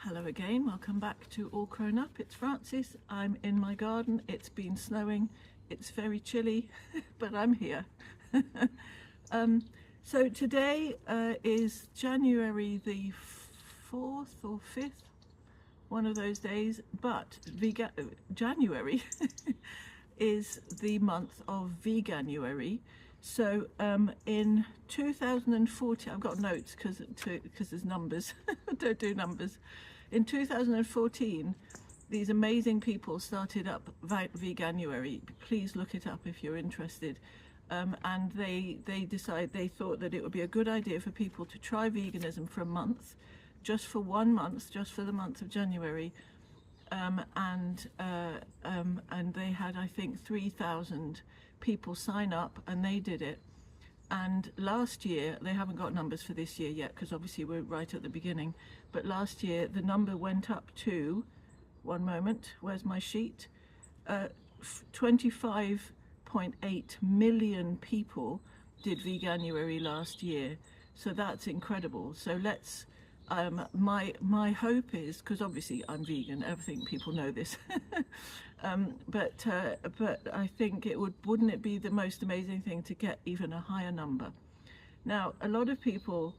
Hello again, welcome back to All Crone Up. It's Frances. I'm in my garden. It's been snowing, it's very chilly, but I'm here. So today is January the 4th or 5th, one of those days, but January is the month of Veganuary. So in 2014, I've got notes because there's numbers. I don't do numbers. In 2014, these amazing people started up Veganuary. Please look it up if you're interested. And they thought that it would be a good idea for people to try veganism for a month, just for 1 month, just for the month of January. And they had, I think, 3,000 people sign up, and they did it. And last year, they haven't got numbers for this year yet because obviously we're right at the beginning, but last year the number went up to, one moment, where's my sheet, 25.8 million people did Veganuary last year. So that's incredible. So let's my hope is, because obviously I'm vegan, everything, people know this, but I think wouldn't it be the most amazing thing to get even a higher number? Now, a lot of people,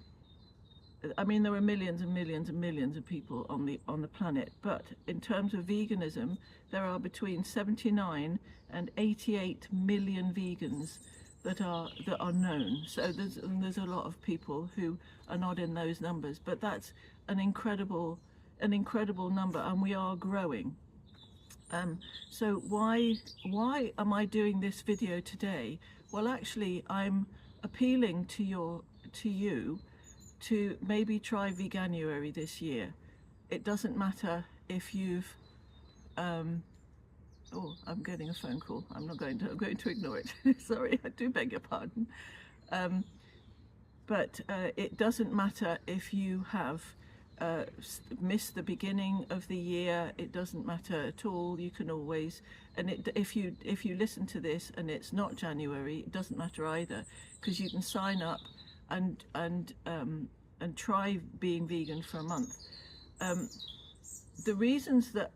I mean, there are millions and millions and millions of people on the planet, but in terms of veganism, there are between 79 and 88 million vegans that are known. So there's a lot of people who are not in those numbers, but that's an incredible number, and we are growing. So why am I doing this video today? Well, actually, I'm appealing to you to maybe try Veganuary this year. It doesn't matter if you've oh, I'm getting a phone call. I'm going to ignore it. Sorry, I do beg your pardon. But it doesn't matter if you have missed the beginning of the year. It doesn't matter at all. You can always, and if you listen to this and it's not January, it doesn't matter either, because you can sign up and try being vegan for a month. The reasons that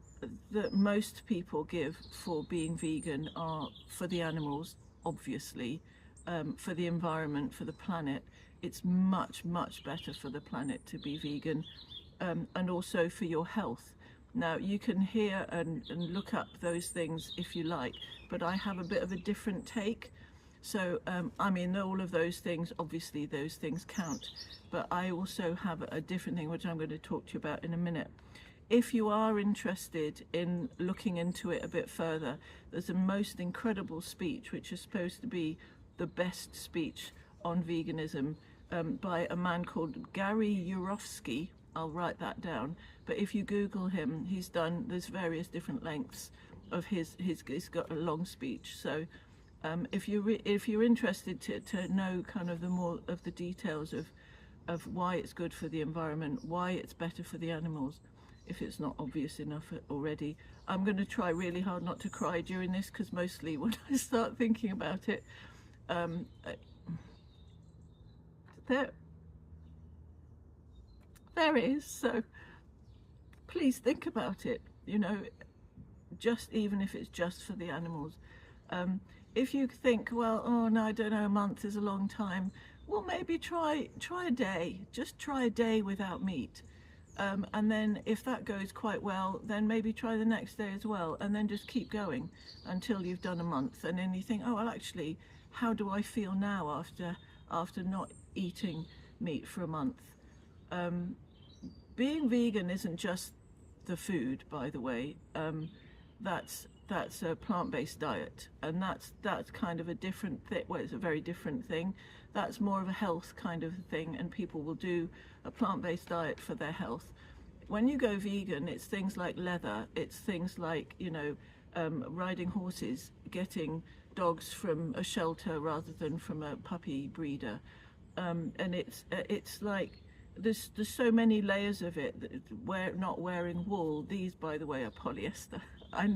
most people give for being vegan are for the animals, obviously, for the environment, for the planet. It's much better for the planet to be vegan, and also for your health. Now, you can hear and look up those things if you like, but I have a bit of a different take. So I mean, all of those things, obviously those things count, but I also have a different thing which I'm going to talk to you about in a minute. If you are interested in looking into it a bit further, there's a most incredible speech, which is supposed to be the best speech on veganism, by a man called Gary Yourofsky. I'll write that down. But if you Google him, there's various different lengths of he's got a long speech. So if you're interested to know kind of the more of the details of why it's good for the environment, why it's better for the animals, if it's not obvious enough already. I'm going to try really hard not to cry during this, because mostly when I start thinking about it, there it is. So please think about it, you know, just even if it's just for the animals. If you think, well, oh no, I don't know, a month is a long time, well, maybe try a day. Just try a day without meat. And then if that goes quite well, then maybe try the next day as well, and then just keep going until you've done a month. And then you think, oh, well, actually, how do I feel now after not eating meat for a month? Being vegan isn't just the food, by the way. That's a plant-based diet, and that's kind of a different thing. Well, it's a very different thing. That's more of a health kind of thing, and people will do a plant-based diet for their health. When you go vegan, it's things like leather, it's things like, you know, riding horses, getting dogs from a shelter rather than from a puppy breeder, and it's like there's so many layers of it. Not wearing wool. These, by the way, are polyester. I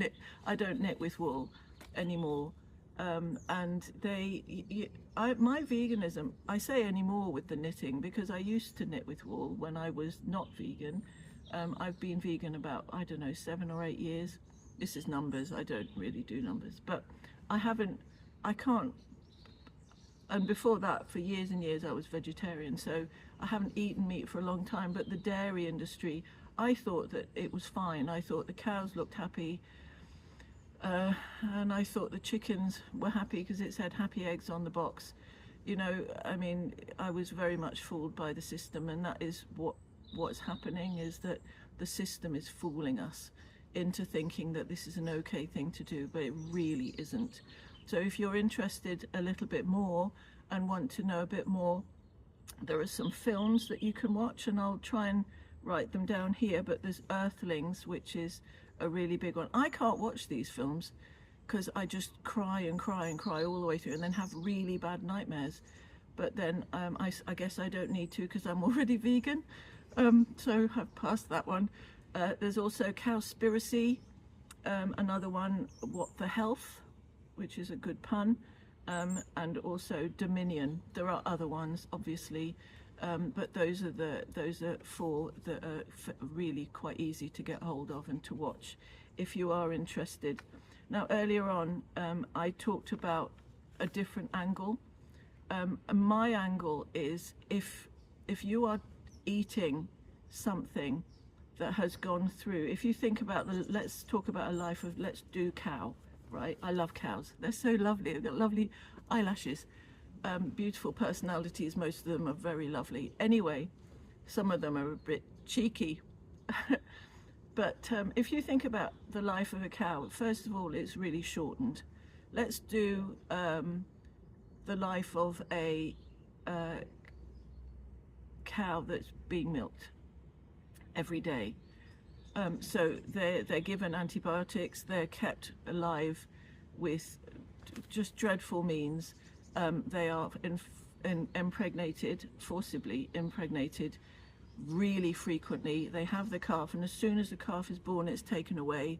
don't knit with wool anymore. And my veganism, I say anymore with the knitting, because I used to knit with wool when I was not vegan, I've been vegan about, I don't know, 7 or 8 years. This is numbers, I don't really do numbers, but I can't, and before that, for years and years, I was vegetarian, so I haven't eaten meat for a long time. But the dairy industry, I thought that it was fine. I thought the cows looked happy, and I thought the chickens were happy because it said happy eggs on the box. You know, I mean, I was very much fooled by the system, and that is what's happening, is that the system is fooling us into thinking that this is an okay thing to do, but it really isn't. So if you're interested a little bit more and want to know a bit more, there are some films that you can watch, and I'll try and write them down here, but there's Earthlings, which is a really big one. I can't watch these films because I just cry and cry and cry all the way through, and then have really bad nightmares. But then I guess I don't need to because I'm already vegan, so I've passed that one. There's also Cowspiracy, another one, What the Health, which is a good pun, and also Dominion. There are other ones, obviously, but those are 4 that are really quite easy to get hold of and to watch if you are interested. Now, earlier on, I talked about a different angle. My angle is if you are eating something that has gone through, if you think about let's talk about a life of, let's do cow, right? I love cows. They're so lovely. They've got lovely eyelashes, beautiful personalities. Most of them are very lovely. Anyway, some of them are a bit cheeky. But if you think about the life of a cow, first of all, it's really shortened. Let's do the life of a cow that's being milked every day. So they're given antibiotics, they're kept alive with just dreadful means. They are impregnated, forcibly impregnated, really frequently. They have the calf, and as soon as the calf is born, it's taken away.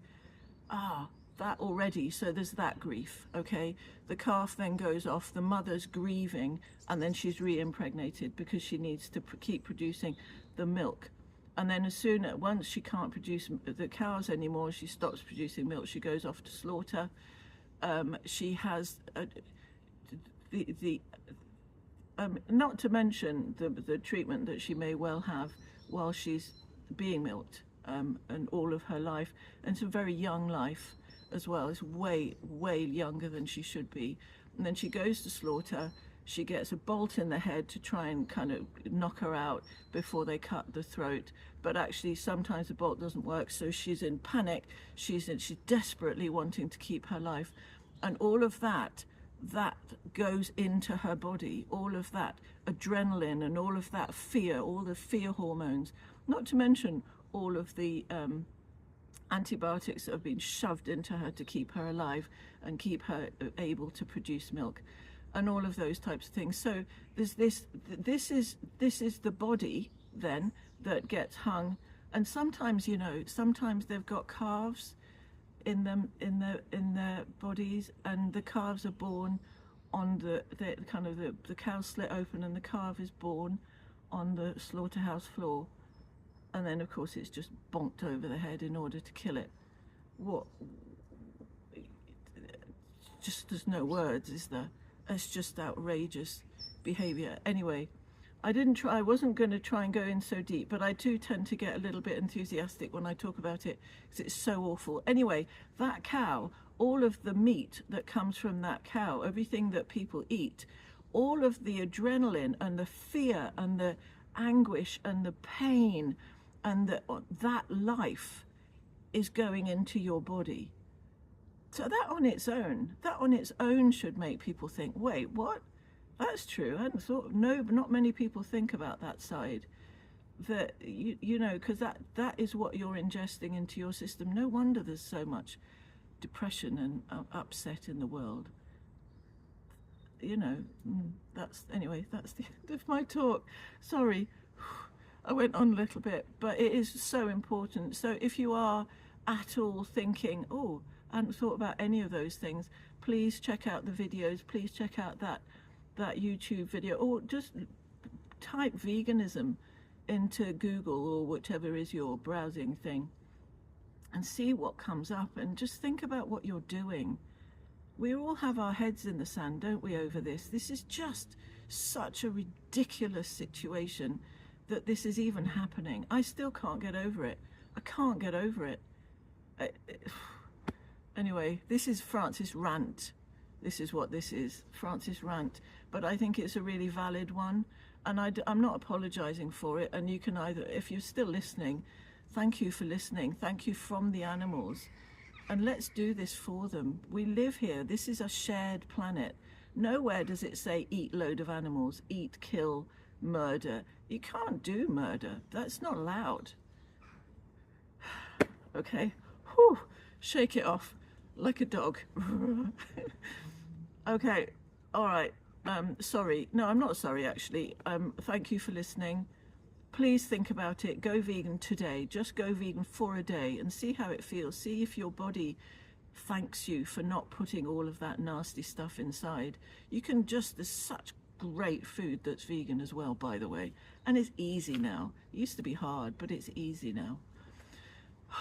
That already, so there's that grief, okay? The calf then goes off, the mother's grieving, and then she's re-impregnated because she needs to keep producing the milk. And then once she can't produce the cows anymore, she stops producing milk, she goes off to slaughter. She has not to mention the treatment that she may well have while she's being milked, and all of her life, and it's a very young life as well. It's way younger than she should be. And then she goes to slaughter. She gets a bolt in the head to try and kind of knock her out before they cut the throat, but actually sometimes the bolt doesn't work, so she's in panic. She's desperately wanting to keep her life, and all of that goes into her body, all of that adrenaline and all of that fear, all the fear hormones, not to mention all of the antibiotics that have been shoved into her to keep her alive and keep her able to produce milk, and all of those types of things. So there's this is the body then that gets hung. And sometimes, you know, sometimes they've got calves in their bodies, and the calves are born on the cow slit open, and the calf is born on the slaughterhouse floor, and then of course it's just bonked over the head in order to kill it. Just there's no words, is there? It's just outrageous behavior. Anyway, I wasn't going to try and go in so deep, but I do tend to get a little bit enthusiastic when I talk about it because it's so awful. Anyway, that cow, all of the meat that comes from that cow, everything that people eat, all of the adrenaline and the fear and the anguish and the pain and that life is going into your body. So that on its own should make people think, wait, what? That's true. I hadn't thought. No, but not many people think about that side. That you know, because that is what you're ingesting into your system. No wonder there's so much depression and upset in the world. You know, that's the end of my talk. Sorry, I went on a little bit, but it is so important. So if you are at all thinking, oh, I hadn't thought about any of those things, please check out the videos. Please check out that YouTube video, or just type veganism into Google or whichever is your browsing thing and see what comes up, and just think about what you're doing. We all have our heads in the sand, don't we, over this? This is just such a ridiculous situation that this is even happening. I still can't get over it. I can't get over it. Anyway, this is Francis' rant. This is what this is, Francis' rant. But I think it's a really valid one, and I'm not apologizing for it. And you can either, if you're still listening, thank you for listening. Thank you from the animals. And let's do this for them. We live here. This is a shared planet. Nowhere does it say eat load of animals, eat, kill, murder. You can't do murder. That's not allowed. Okay. Whew. Shake it off like a dog. Okay. All right. Sorry. No, I'm not sorry, actually. Thank you for listening. Please think about it. Go vegan today. Just go vegan for a day and see how it feels. See if your body thanks you for not putting all of that nasty stuff inside. You can just, there's such great food that's vegan as well, by the way. And it's easy now. It used to be hard, but it's easy now.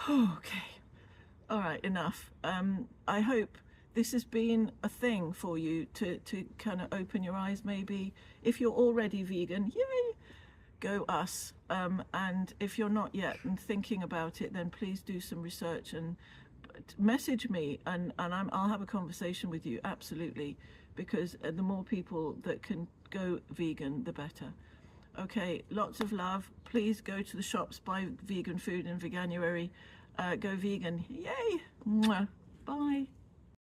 Okay. All right, enough. I hope this has been a thing for you to kind of open your eyes, maybe. If you're already vegan, yay! Go us. And if you're not yet and thinking about it, then please do some research and message me, and I'll have a conversation with you, absolutely, because the more people that can go vegan, the better. Okay, lots of love. Please go to the shops, buy vegan food in Veganuary. Go vegan. Yay! Mwah. Bye.